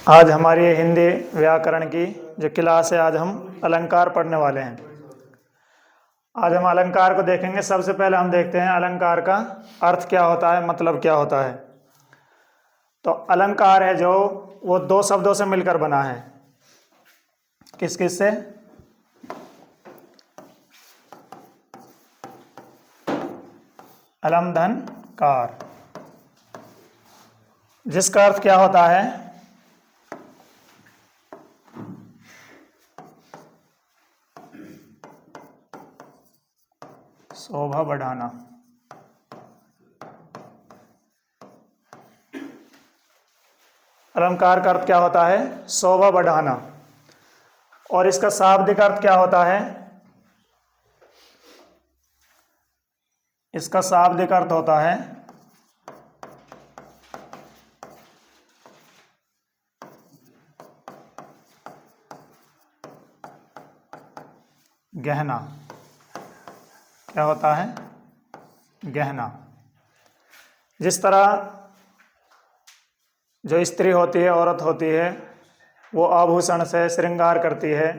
आज हमारी हिंदी व्याकरण की जो क्लास है, आज हम अलंकार पढ़ने वाले हैं। आज हम अलंकार को देखेंगे। सबसे पहले हम देखते हैं अलंकार का अर्थ क्या होता है, मतलब क्या होता है। तो अलंकार है जो वो दो शब्दों से मिलकर बना है। किस किस से? अलम धन कार, जिसका अर्थ क्या होता है? शोभा बढ़ाना। अलंकार का अर्थ क्या होता है? शोभा बढ़ाना। और इसका शाब्दिक अर्थ क्या होता है? इसका शाब्दिक अर्थ होता है गहना। क्या होता है? गहना। जिस तरह जो स्त्री होती है, औरत होती है, वो आभूषण से श्रृंगार करती है,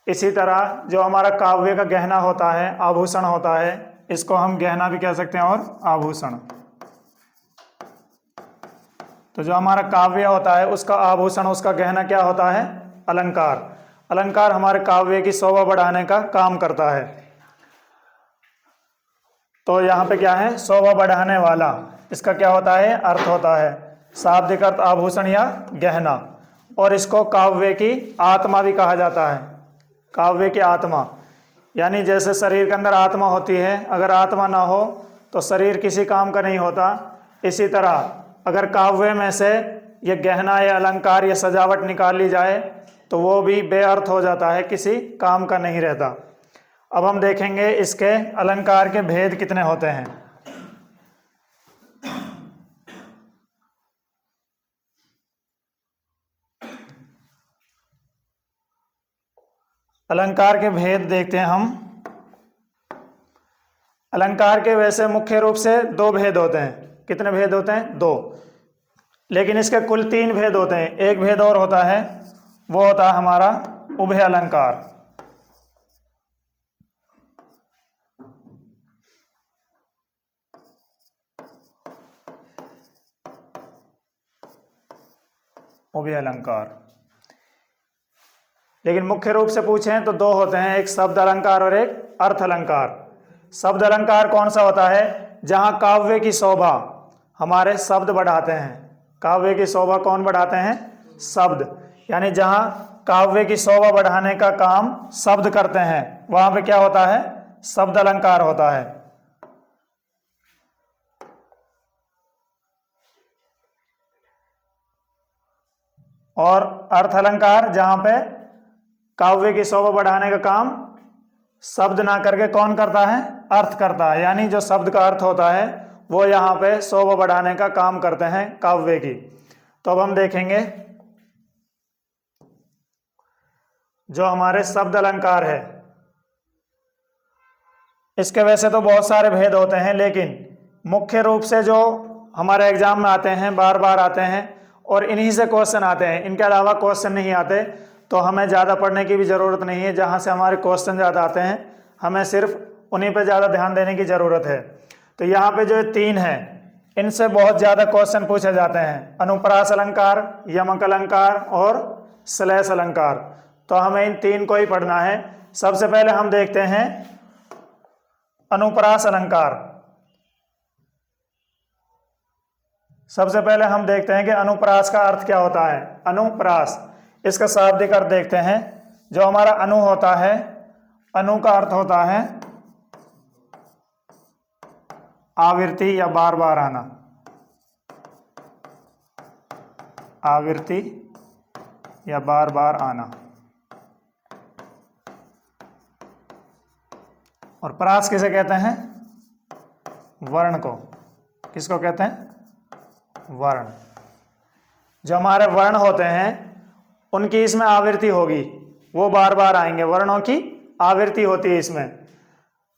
इसी तरह जो हमारा काव्य का गहना होता है, आभूषण होता है, इसको हम गहना भी कह सकते हैं और आभूषण। तो जो हमारा काव्य होता है उसका आभूषण, उसका गहना क्या होता है? अलंकार। अलंकार हमारे काव्य की शोभा बढ़ाने का काम करता है। तो यहाँ पे क्या है? शोभा बढ़ाने वाला। इसका क्या होता है? अर्थ होता है शाब्दिक अर्थ आभूषण या गहना। और इसको काव्य की आत्मा भी कहा जाता है। काव्य की आत्मा यानी जैसे शरीर के अंदर आत्मा होती है, अगर आत्मा ना हो तो शरीर किसी काम का नहीं होता। इसी तरह अगर काव्य में से ये गहना या अलंकार या सजावट निकाल ली जाए तो वो भी बेअर्थ हो जाता है, किसी काम का नहीं रहता। अब हम देखेंगे इसके अलंकार के भेद कितने होते हैं। अलंकार के भेद देखते हैं हम। अलंकार के वैसे मुख्य रूप से दो भेद होते हैं। कितने भेद होते हैं? दो। लेकिन इसके कुल तीन भेद होते हैं। एक भेद और होता है, वो होता है हमारा उभय अलंकार। उभय अलंकार। लेकिन मुख्य रूप से पूछें तो दो होते हैं, एक शब्द अलंकार और एक अर्थ अलंकार। शब्द अलंकार कौन सा होता है? जहां काव्य की शोभा हमारे शब्द बढ़ाते हैं। काव्य की शोभा कौन बढ़ाते हैं? शब्द। यानी जहां काव्य की शोभा बढ़ाने का काम शब्द करते हैं, वहां पे क्या होता है? शब्द अलंकार होता है। और अर्थ अलंकार जहां पे काव्य की शोभा बढ़ाने का काम शब्द ना करके कौन करता है? अर्थ करता है। यानी जो शब्द का अर्थ होता है वो यहाँ पे शोभा बढ़ाने का काम करते हैं काव्य की। तो अब हम देखेंगे जो हमारे शब्द अलंकार है, इसके वैसे तो बहुत सारे भेद होते हैं, लेकिन मुख्य रूप से जो हमारे एग्जाम में आते हैं, बार बार आते हैं और इन्हीं से क्वेश्चन आते हैं, इनके अलावा क्वेश्चन नहीं आते, तो हमें ज़्यादा पढ़ने की भी ज़रूरत नहीं है। जहाँ से हमारे क्वेश्चन ज़्यादा आते हैं हमें सिर्फ उन्हीं पे ज़्यादा ध्यान देने की ज़रूरत है। तो यहाँ पे जो तीन हैं, इनसे बहुत ज़्यादा क्वेश्चन पूछे जाते हैं। अनुप्रास अलंकार, यमक अलंकार और श्लेष अलंकार। तो हमें इन तीन को ही पढ़ना है। सबसे पहले हम देखते हैं अनुप्रास अलंकार। सबसे पहले हम देखते हैं कि अनुप्रास का अर्थ क्या होता है। अनुप्रास, इसका शाब्दिक अर्थ देखते हैं। जो हमारा अनु होता है, अनु का अर्थ होता है आवृत्ति या बार बार आना। आवृत्ति या बार बार आना। और प्रास किसे कहते हैं? वर्ण को। किसको कहते हैं? वर्ण। जो हमारे वर्ण होते हैं उनकी इसमें आवृत्ति होगी, वो बार बार आएंगे। वर्णों की आवृत्ति होती है इसमें।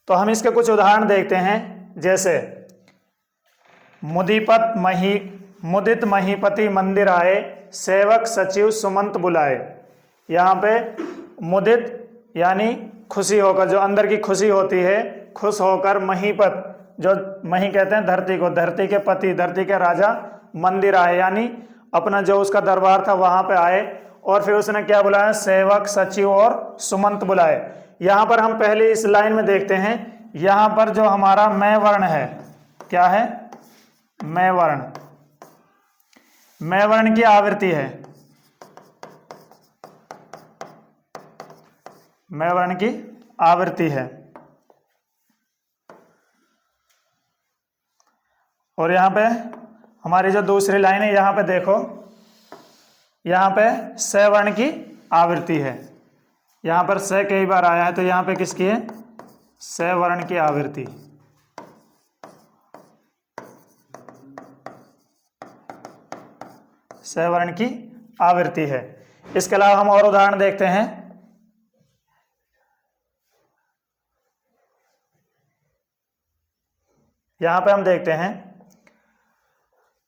तो हम इसके कुछ उदाहरण देखते हैं। जैसे मुदीपत मही मुदित महीपति मंदिर आए, सेवक सचिव सुमंत बुलाए। यहाँ पे मुदित यानी खुशी होकर, जो अंदर की खुशी होती है, खुश होकर महीपत, जो मही कहते हैं धरती को, धरती के पति, धरती के राजा, मंदिर आए यानी अपना जो उसका दरबार था वहां पे आए। और फिर उसने क्या बुलाया, सेवक सचिव और सुमंत बुलाए। यहाँ पर हम पहले इस लाइन में देखते हैं, यहाँ पर जो हमारा मैं वर्ण है, क्या है, मैं वर्ण, मैं वर्ण की आवृत्ति है, मैं वर्ण की आवृत्ति है। और यहाँ पे हमारी जो दूसरी लाइन है, यहाँ पे देखो, यहाँ पे स वर्ण की आवृत्ति है। यहाँ पर स कई बार आया है, तो यहाँ पे किसकी है, स वर्ण की आवृत्ति। स वर्ण की आवृत्ति है। इसके अलावा हम और उदाहरण देखते हैं। यहां पे हम देखते हैं,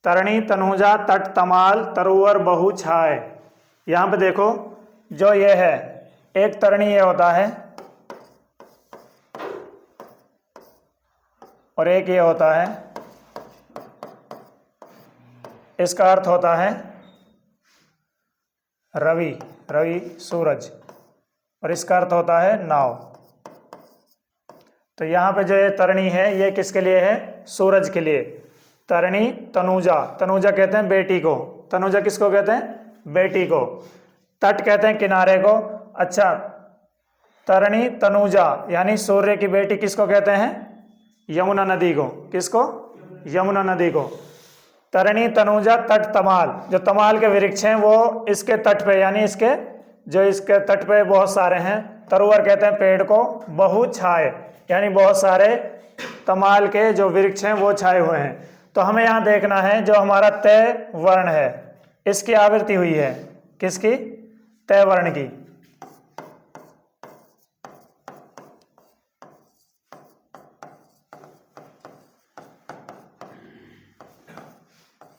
तरणी तनुजा तट तमाल तरुवर बहु छाए। यहां पे देखो, जो ये है, एक तरणी ये होता है और एक ये होता है, इसका अर्थ होता है रवि, रवि सूरज, और इसका अर्थ होता है नाव। तो यहाँ पे जो ये तरणी है, ये किसके लिए है, सूरज के लिए। तरणी तनुजा, तनुजा कहते हैं बेटी को, तनुजा किसको कहते हैं, बेटी को। तट कहते हैं किनारे को। अच्छा, तरणी तनुजा यानी सूर्य की बेटी किसको कहते हैं, यमुना नदी को। किसको, यमुना नदी को। तरणी तनुजा तट तमाल, जो तमाल के वृक्ष हैं वो इसके तट पे, यानी इसके जो इसके तट पे बहुत सारे हैं। तरुवर कहते हैं पेड़ को, बहु छाए यानी बहुत सारे तमाल के जो वृक्ष हैं वो छाए हुए हैं। तो हमें यहाँ देखना है, जो हमारा तय वर्ण है, इसकी आवृत्ति हुई है, किसकी, तय वर्ण की।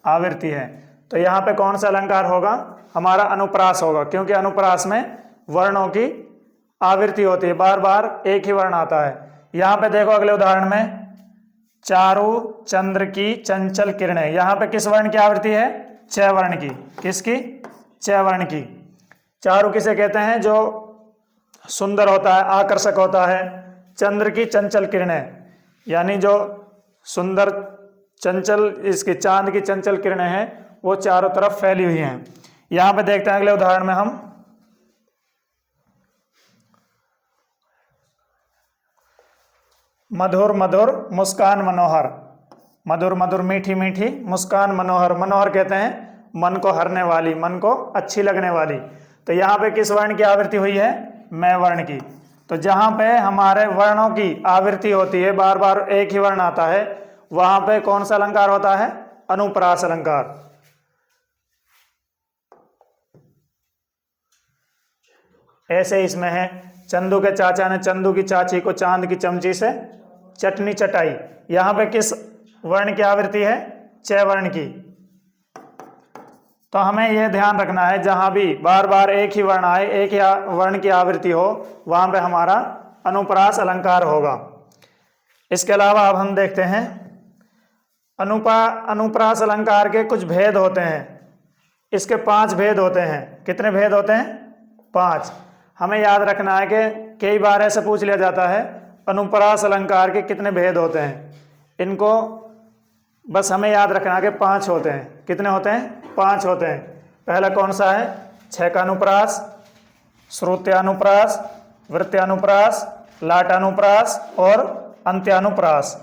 आवृत्ति है। तो यहाँ पे कौन सा अलंकार होगा, हमारा अनुप्रास होगा, क्योंकि अनुप्रास में वर्णों की आवृत्ति होती है, बार बार एक ही वर्ण आता है। यहाँ पे देखो अगले उदाहरण में, चारु चंद्र की चंचल किरणें। यहाँ पे किस वर्ण की आवृत्ति है, च वर्ण की। किसकी, च वर्ण की। चारु किसे कहते हैं, जो सुंदर होता है, आकर्षक होता है। चंद्र की चंचल किरणें यानी जो सुंदर चंचल, इसकी चांद की चंचल किरणें हैं वो चारों तरफ फैली हुई हैं। यहाँ पे देखते हैं अगले उदाहरण में हम, मधुर मधुर मुस्कान मनोहर। मधुर मधुर मीठी मीठी मुस्कान मनोहर। मनोहर कहते हैं मन को हरने वाली, मन को अच्छी लगने वाली। तो यहाँ पे किस वर्ण की आवृत्ति हुई है, मैं वर्ण की। तो जहाँ पे हमारे वर्णों की आवृत्ति होती है, बार बार एक ही वर्ण आता है, वहां पे कौन सा अलंकार होता है, अनुप्रास अलंकार। ऐसे इसमें है, चंदू के चाचा ने चंदू की चाची को चांद की चमची से चटनी चटाई। यहां पे किस वर्ण की आवृत्ति है, च वर्ण की। तो हमें यह ध्यान रखना है, जहां भी बार बार एक ही वर्ण आए, एक ही वर्ण की आवृत्ति हो, वहां पे हमारा अनुप्रास अलंकार होगा। इसके अलावा अब हम देखते हैं, अनुप्रास अलंकार के कुछ भेद होते हैं। इसके 5 भेद होते हैं। कितने भेद होते हैं, 5। हमें याद रखना है कि कई बार ऐसे पूछ लिया जाता है, अनुप्रास अलंकार के कितने भेद होते हैं। इनको बस हमें याद रखना है कि 5 होते हैं। कितने होते हैं, 5 होते हैं। पहला कौन सा है, छेकानुप्रास, श्रुत्यानुप्रास, वृत्यानुप्रास, लाटानुप्रास और अंत्यानुप्रास।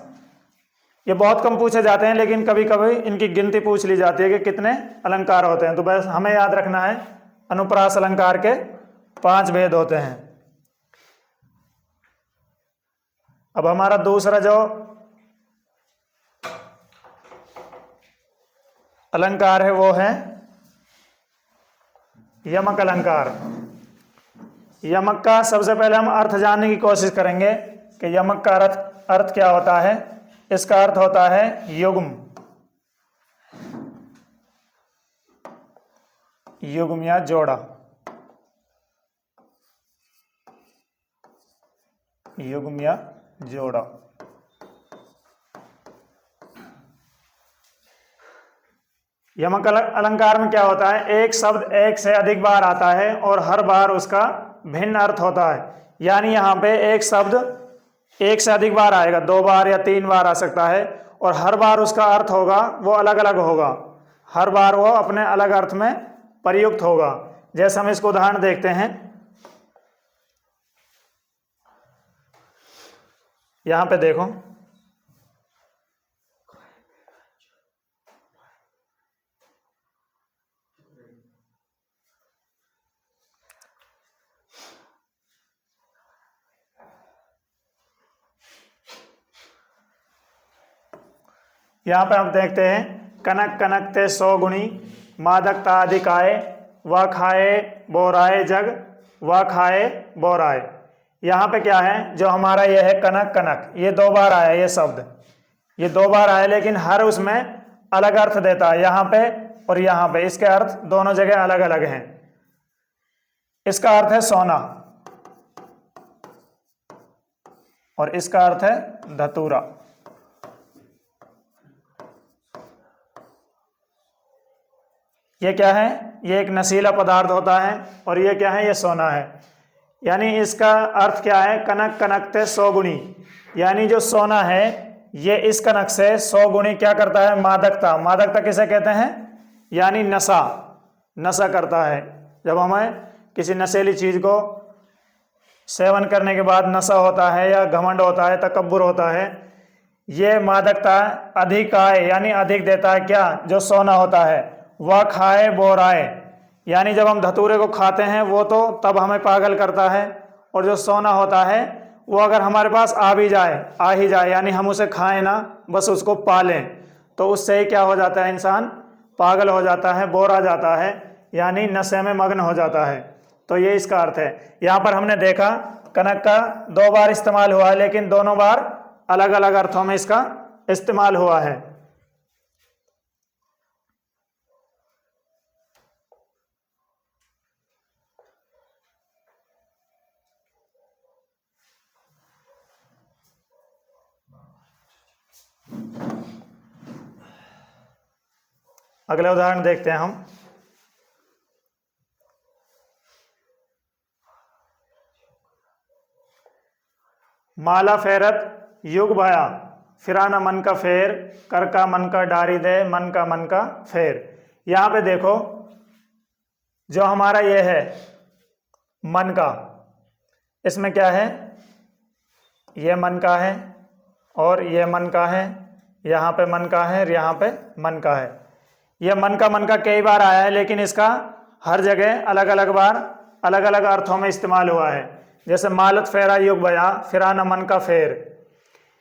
ये बहुत कम पूछे जाते हैं, लेकिन कभी कभी इनकी गिनती पूछ ली जाती है कि कितने अलंकार होते हैं। तो बस हमें याद रखना है, अनुप्रास अलंकार के 5 भेद होते हैं। अब हमारा दूसरा जो अलंकार है वो है यमक अलंकार। यमक का सबसे पहले हम अर्थ जानने की कोशिश करेंगे कि यमक का अर्थ क्या होता है। इसका अर्थ होता है युग्म। युग्म या जोड़ा, युग्म या जोड़ा। यमक अलंकार में क्या होता है, एक शब्द एक से अधिक बार आता है और हर बार उसका भिन्न अर्थ होता है। यानी यहाँ पे एक शब्द एक से अधिक बार आएगा, 2 बार या 3 बार आ सकता है, और हर बार उसका अर्थ होगा वो अलग अलग होगा, हर बार वो अपने अलग अर्थ में प्रयुक्त होगा। जैसे हम इसको उदाहरण देखते हैं, यहाँ पे देखो, यहाँ पे हम देखते हैं, कनक कनकते 100 गुणी, मादकता अधिक आए, वह खाए बोराए जग, वह खाए बोराए। यहाँ पे क्या है, जो हमारा ये है कनक कनक, ये 2 बार आया, ये शब्द ये 2 बार आया, लेकिन हर उसमें अलग अर्थ देता है, यहाँ पे और यहाँ पे इसके अर्थ दोनों जगह अलग अलग हैं। इसका अर्थ है सोना और इसका अर्थ है धतूरा। ये क्या है, ये एक नशीला पदार्थ होता है, और ये क्या है, ये सोना है। यानी इसका अर्थ क्या है, कनक कनकते 100 गुणी, यानी जो सोना है ये इस कनक से 100 गुणी क्या करता है, मादकता। मादकता किसे कहते हैं, यानी नशा, नशा करता है। जब हमें किसी नशीली चीज को सेवन करने के बाद नशा होता है या घमंड होता है, तकब्बुर होता है, ये मादकता अधिक आए यानी अधिक देता है क्या, जो सोना होता है। वह खाए बोराए, यानी जब हम धतूरे को खाते हैं वो तो तब हमें पागल करता है, और जो सोना होता है वो अगर हमारे पास आ ही जाए, यानी हम उसे खाएं ना, बस उसको पालें, तो उससे ही क्या हो जाता है, इंसान पागल हो जाता है, बोर आ जाता है, यानी नशे में मग्न हो जाता है। तो ये इसका अर्थ है। यहाँ पर हमने देखा कनक का 2 बार इस्तेमाल हुआ है, लेकिन दोनों बार अलग अलग अर्थों में इसका इस्तेमाल हुआ है। अगला उदाहरण देखते हैं हम, माला फेरत युग भया, फिराना मन का फेर, कर का मन का डारी दे, मन का फेर। यहाँ पे देखो, जो हमारा ये है मन का, इसमें क्या है, ये मन का है और ये मन का है, यहाँ पे मन का है और यहाँ पे मन का है। यह मन का कई बार आया है, लेकिन इसका हर जगह अलग अलग बार अलग अलग अर्थों में इस्तेमाल हुआ है। जैसे मालत फेरा युग बया, फिराना मन का फेर,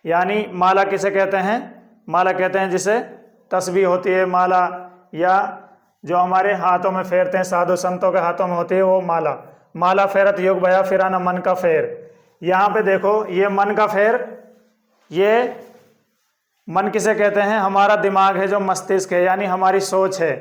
यानी माला किसे कहते हैं, माला कहते हैं जिसे तस्बीह होती है माला, या जो हमारे हाथों में फेरते हैं, साधु संतों के हाथों में होती है वो माला। माला फेरत युग बया, फिराना मन का फेर। यहाँ पे देखो, ये मन का फेर, ये मन किसे कहते हैं, हमारा दिमाग है, जो मस्तिष्क है, यानी हमारी सोच है,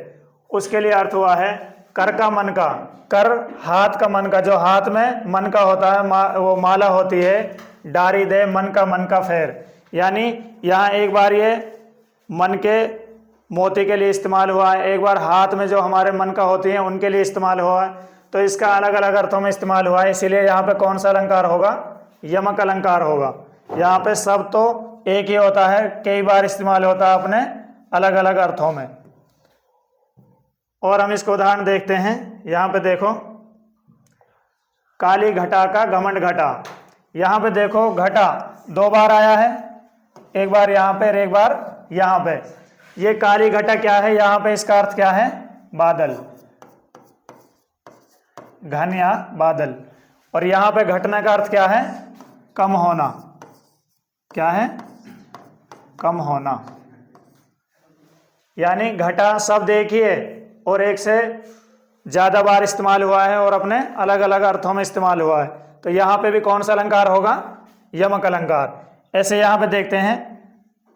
उसके लिए अर्थ हुआ है कर का मन का। कर हाथ का मन का, जो हाथ में मन का होता है वो माला होती है। डारी दे मन का फेर, यानी यहाँ एक बार ये मन के मोती के लिए इस्तेमाल हुआ है, एक बार हाथ में जो हमारे मन का होती हैं उनके लिए इस्तेमाल हुआ है। तो इसका अलग अलग अर्थों में इस्तेमाल हुआ है, इसीलिए यहाँ पे कौन सा अलंकार होगा, यमक अलंकार होगा। यहाँ पे सब तो एक ही होता है, कई बार इस्तेमाल होता है अपने अलग अलग अर्थों में। और हम इसको उदाहरण देखते हैं, यहाँ पे देखो, काली घटा का घमंड घटा। यहाँ पे देखो, घटा 2 बार आया है, एक बार यहाँ पे और एक बार यहाँ पे। ये काली घटा क्या है, यहाँ पे इसका अर्थ क्या है, बादल, घन या बादल। और यहाँ पे घटना का अर्थ क्या है, कम होना। क्या है, कम होना। यानी घटा शब्द एक ही है और एक से ज्यादा बार इस्तेमाल हुआ है और अपने अलग अलग अर्थों में इस्तेमाल हुआ है। तो यहाँ पे भी कौन सा अलंकार होगा, यमक अलंकार। ऐसे यहाँ पे देखते हैं,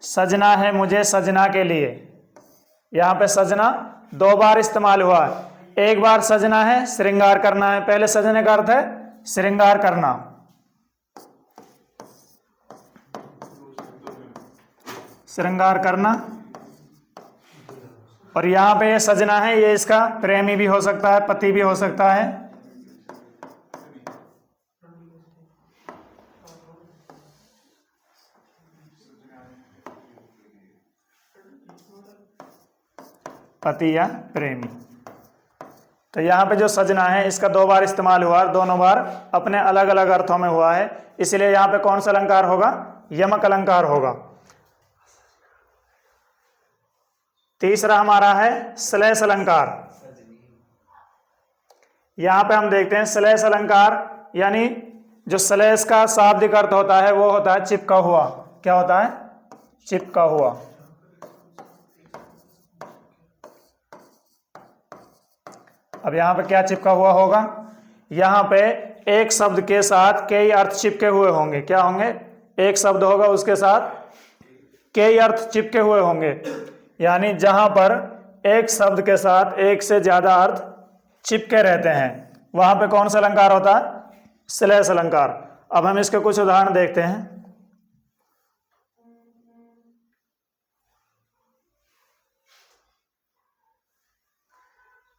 सजना है मुझे सजना के लिए। यहाँ पे सजना 2 बार इस्तेमाल हुआ है, एक बार सजना है, श्रृंगार करना है। पहले सजने का अर्थ है श्रृंगार करना, श्रृंगार करना। और यहां पे ये सजना है, ये इसका प्रेमी भी हो सकता है, पति भी हो सकता है। पति या प्रेमी। तो यहाँ पे जो सजना है इसका दो बार इस्तेमाल हुआ और दोनों बार अपने अलग अलग अर्थों में हुआ है, इसलिए यहाँ पे कौन सा अलंकार होगा? यमक अलंकार होगा। तीसरा हमारा है श्लेष अलंकार। यहाँ पे हम देखते हैं श्लेष अलंकार, यानी जो श्लेष का शाब्दिक अर्थ होता है वो होता है चिपका हुआ। क्या होता है? चिपका हुआ। अब यहाँ पे क्या चिपका हुआ होगा? यहाँ पे एक शब्द के साथ कई अर्थ चिपके हुए होंगे। क्या होंगे? एक शब्द होगा उसके साथ कई अर्थ चिपके हुए होंगे, यानी जहां पर एक शब्द के साथ एक से ज्यादा अर्थ चिपके रहते हैं वहां पे कौन सा अलंकार होता है? श्लेष अलंकार। अब हम इसके कुछ उदाहरण देखते हैं।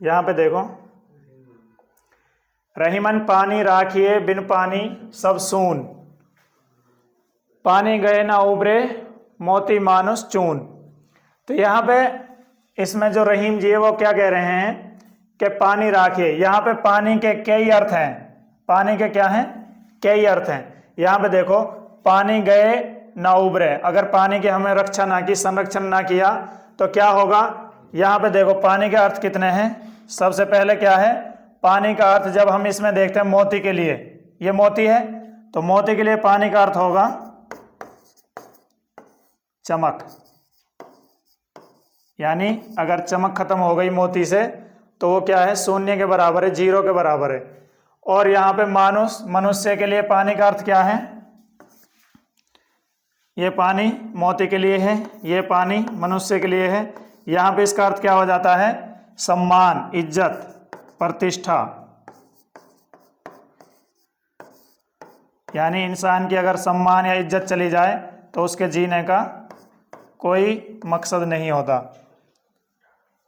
यहां पे देखो, रहीमन पानी राखिए बिन पानी सब सून, पानी गए ना उबरे मोती मानुस चून। तो यहाँ पे इसमें जो रहीम जी है वो क्या कह रहे हैं कि पानी राखिए। यहाँ पे पानी के कई अर्थ हैं। पानी के क्या हैं? कई अर्थ हैं। यहाँ पे देखो, पानी गए ना उबरे, अगर पानी की हमने रक्षा ना की, संरक्षण ना किया तो क्या होगा? यहाँ पे देखो पानी के अर्थ कितने हैं। सबसे पहले क्या है? पानी का अर्थ जब हम इसमें देखते हैं मोती के लिए, ये मोती है तो मोती के लिए पानी का अर्थ होगा चमक, यानी अगर चमक खत्म हो गई मोती से तो वो क्या है? शून्य के बराबर है, जीरो के बराबर है। और यहाँ पे मानुष, मनुष्य के लिए पानी का अर्थ क्या है? ये पानी मोती के लिए है, ये पानी मनुष्य के लिए है। यहाँ पे इसका अर्थ क्या हो जाता है? सम्मान, इज्जत, प्रतिष्ठा। यानी इंसान की अगर सम्मान या इज्जत चली जाए तो उसके जीने का कोई मकसद नहीं होता।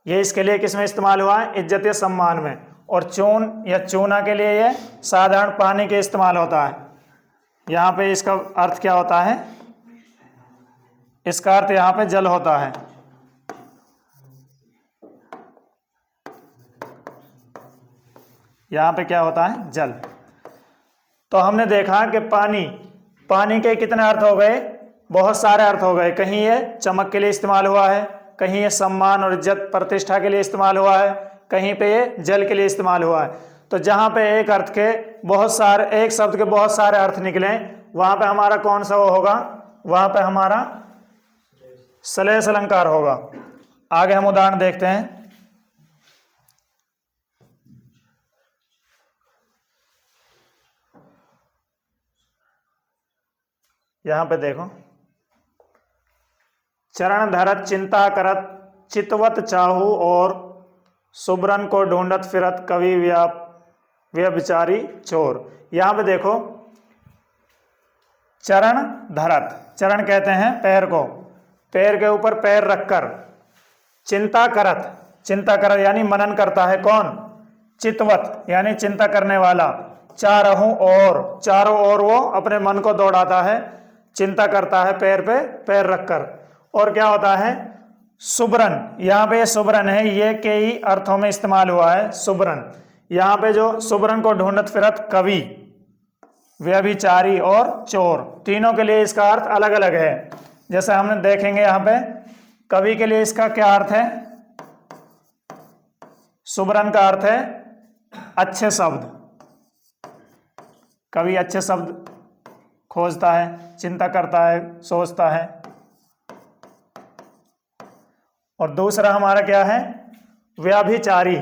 ये इसके लिए किस में इस्तेमाल हुआ है? इज्जत या सम्मान में। और चून या चूना के लिए ये साधारण पानी के इस्तेमाल होता है। यहाँ पे इसका अर्थ क्या होता है? इसका अर्थ यहाँ पे जल होता है। यहाँ पे क्या होता है? जल। तो हमने देखा कि पानी के कितने अर्थ हो गए? बहुत सारे अर्थ हो गए। कहीं ये चमक के लिए इस्तेमाल हुआ है, कहीं ये सम्मान और इज्जत प्रतिष्ठा के लिए इस्तेमाल हुआ है, कहीं पे ये जल के लिए इस्तेमाल हुआ है। तो जहाँ पे एक अर्थ के बहुत सारे, एक शब्द के बहुत सारे अर्थ निकले, वहाँ पे हमारा कौन सा वो होगा? वहाँ पे हमारा श्लेष अलंकार होगा। आगे हम उदाहरण देखते हैं। यहाँ पे देखो, चरण धरत चिंता करत चितवत चाहू और सुब्रन को ढूंढत फिरत कवि व्यभिचारी चोर। यहाँ पे देखो, चरण धरत, चरण कहते हैं पैर को, पैर के ऊपर पैर रखकर, चिंता करत, चिंता करत यानी मनन करता है। कौन? चितवत यानी चिंता करने वाला। चारहू और, चारों ओर वो अपने मन को दौड़ाता है, चिंता करता है पैर पे पैर रखकर। और क्या होता है? सुब्रन, यहाँ पे सुब्रन है, ये कई अर्थों में इस्तेमाल हुआ है सुब्रन। यहाँ पे जो सुब्रन को ढूंढत फिरत कवि, व्यभिचारी और चोर, तीनों के लिए इसका अर्थ अलग अलग है। जैसे हमने देखेंगे यहाँ पे, कवि के लिए इसका क्या अर्थ है? सुब्रन का अर्थ है अच्छे शब्द। कवि अच्छे शब्द खोजता है, चिंता करता है, सोचता है। और दूसरा हमारा क्या है? व्यभिचारी।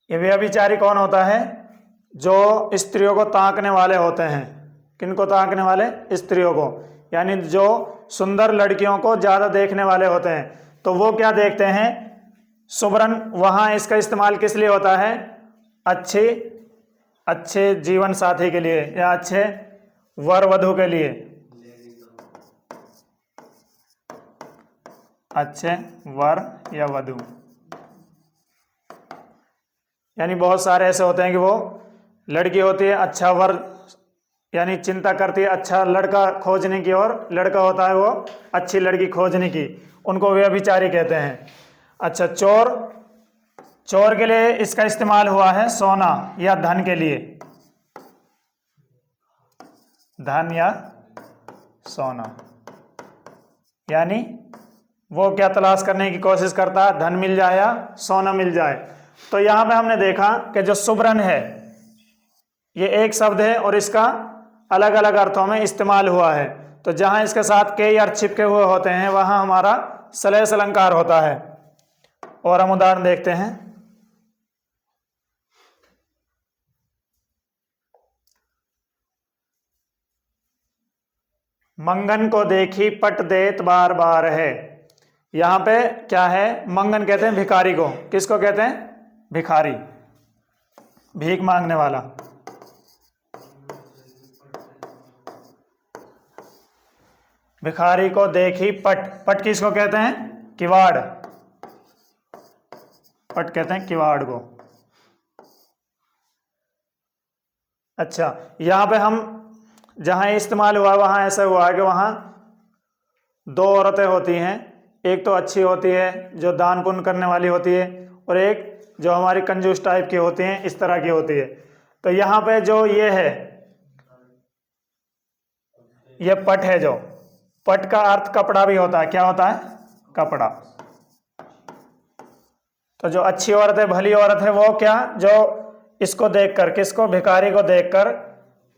ये व्यभिचारी कौन होता है? जो स्त्रियों को ताकने वाले होते हैं। किनको ताकने वाले? स्त्रियों को। यानी जो सुंदर लड़कियों को ज़्यादा देखने वाले होते हैं, तो वो क्या देखते हैं, सुबरन, वहाँ इसका इस्तेमाल किस लिए होता है, अच्छे जीवन साथी के लिए या अच्छे वर वधु के लिए, अच्छे वर या वधु। यानी बहुत सारे ऐसे होते हैं कि वो लड़की होती है अच्छा वर, यानी चिंता करती है अच्छा लड़का खोजने की, और लड़का होता है वो अच्छी लड़की खोजने की, उनको व्यभिचारी कहते हैं। अच्छा, चोर के लिए इसका इस्तेमाल हुआ है सोना या धन के लिए, धन या सोना, यानी वो क्या तलाश करने की कोशिश करता है, धन मिल जाए या सोना मिल जाए। तो यहाँ पे हमने देखा कि जो सुबरन है ये एक शब्द है और इसका अलग अलग अर्थों में इस्तेमाल हुआ है। तो जहाँ इसके साथ कई अर्थ छिपके हुए होते हैं वहाँ हमारा श्लेष अलंकार होता है। और हम उदाहरण देखते हैं। मंगन को देखी पट देत बार बार है। यहाँ पे क्या है, मंगन कहते हैं भिखारी को। किसको कहते हैं, भिखारी, भीख मांगने वाला। भिखारी को देखी पट किसको कहते हैं, किवाड़, पट कहते हैं किवाड़ को। अच्छा, यहाँ पे हम जहाँ इस्तेमाल हुआ वहाँ ऐसा हुआ है कि वहाँ दो औरतें होती हैं, एक तो अच्छी होती है जो दान पुण्य करने वाली होती है, और एक जो हमारी कंजूस टाइप की होती हैं, इस तरह की होती है। तो यहाँ पे जो ये है, ये पट है, जो पट का अर्थ कपड़ा भी होता है। क्या होता है, कपड़ा। तो जो अच्छी औरत है, भली औरत है, वो क्या, जो इसको देखकर, किसको, भिखारी को देखकर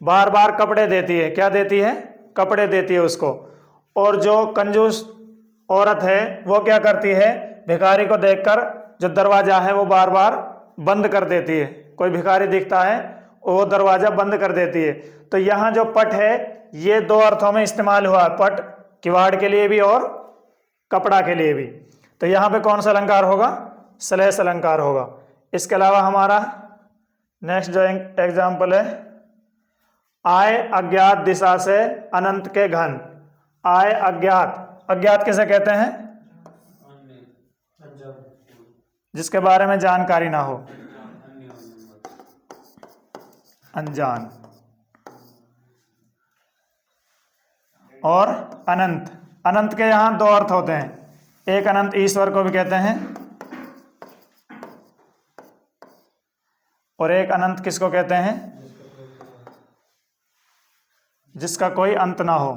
बार बार कपड़े देती है। क्या देती है, कपड़े देती है उसको। और जो कंजूस औरत है वो क्या करती है, भिखारी को देखकर जो दरवाजा है वो बार बार बंद कर देती है। कोई भिखारी दिखता है वो दरवाजा बंद कर देती है। तो यहाँ जो पट है ये दो अर्थों में इस्तेमाल हुआ है, पट किवाड़ के लिए भी और कपड़ा के लिए भी। तो यहाँ पे कौन सा अलंकार होगा, श्लेष अलंकार होगा। इसके अलावा हमारा नेक्स्ट जो एग्जाम्पल है, आए अज्ञात दिशा से अनंत के घन। आए अज्ञात, अज्ञात किसे कहते हैं, जिसके बारे में जानकारी ना हो, अनजान। और अनंत, अनंत के यहाँ दो अर्थ होते हैं। एक अनंत ईश्वर को भी कहते हैं, और एक अनंत किसको कहते हैं, जिसका कोई अंत ना हो।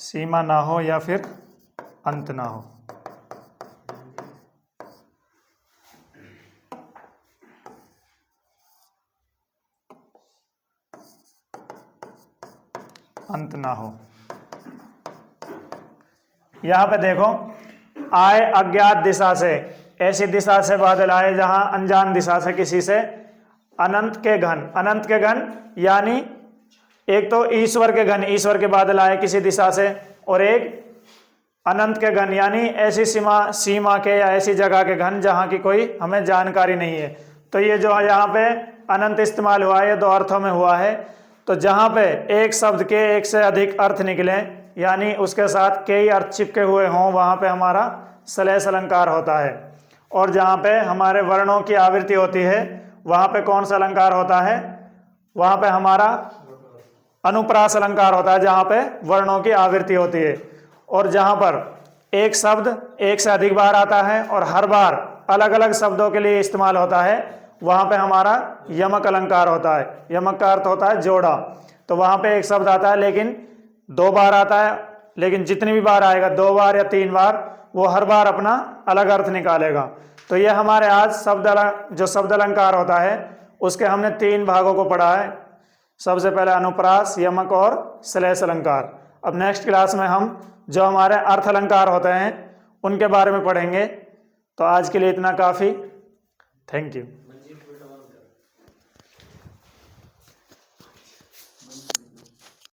सीमा ना हो या फिर अंत ना हो। अंत ना हो। यहां पे देखो, आए अज्ञात दिशा से, ऐसी दिशा से बादल आए जहां अनजान दिशा से किसी से। अनंत के घन, अनंत के घन यानी एक तो ईश्वर के घन, ईश्वर के बादल आए किसी दिशा से, और एक अनंत के घन यानी ऐसी सीमा के या ऐसी जगह के घन जहां की कोई हमें जानकारी नहीं है। तो ये जो यहाँ पे अनंत इस्तेमाल हुआ है ये दो अर्थों में हुआ है। तो जहाँ पे एक शब्द के एक से अधिक अर्थ निकले यानी उसके साथ कई अर्थ चिपके हुए हों, वहाँ पे हमारा श्लेष अलंकार होता है। और जहाँ पे हमारे वर्णों की आवृत्ति होती है वहाँ पे कौन सा अलंकार होता है, वहाँ पे हमारा अनुप्रास अलंकार होता है, जहाँ पे वर्णों की आवृत्ति होती है। और जहाँ पर एक शब्द एक से अधिक बार आता है और हर बार अलग अलग शब्दों के लिए इस्तेमाल होता है, वहाँ पे हमारा यमक अलंकार होता है। यमक का अर्थ होता है जोड़ा। तो वहाँ पे एक शब्द आता है लेकिन दो बार आता है, लेकिन जितनी भी बार आएगा, दो बार या तीन बार, वो हर बार अपना अलग अर्थ निकालेगा। तो ये हमारे आज जो शब्द अलंकार होता है उसके हमने तीन भागों को पढ़ा है। सबसे पहले अनुप्रास, यमक और श्लेष अलंकार। अब नेक्स्ट क्लास में हम जो हमारे अर्थ अलंकार होते हैं उनके बारे में पढ़ेंगे। तो आज के लिए इतना काफ़ी। Thank you.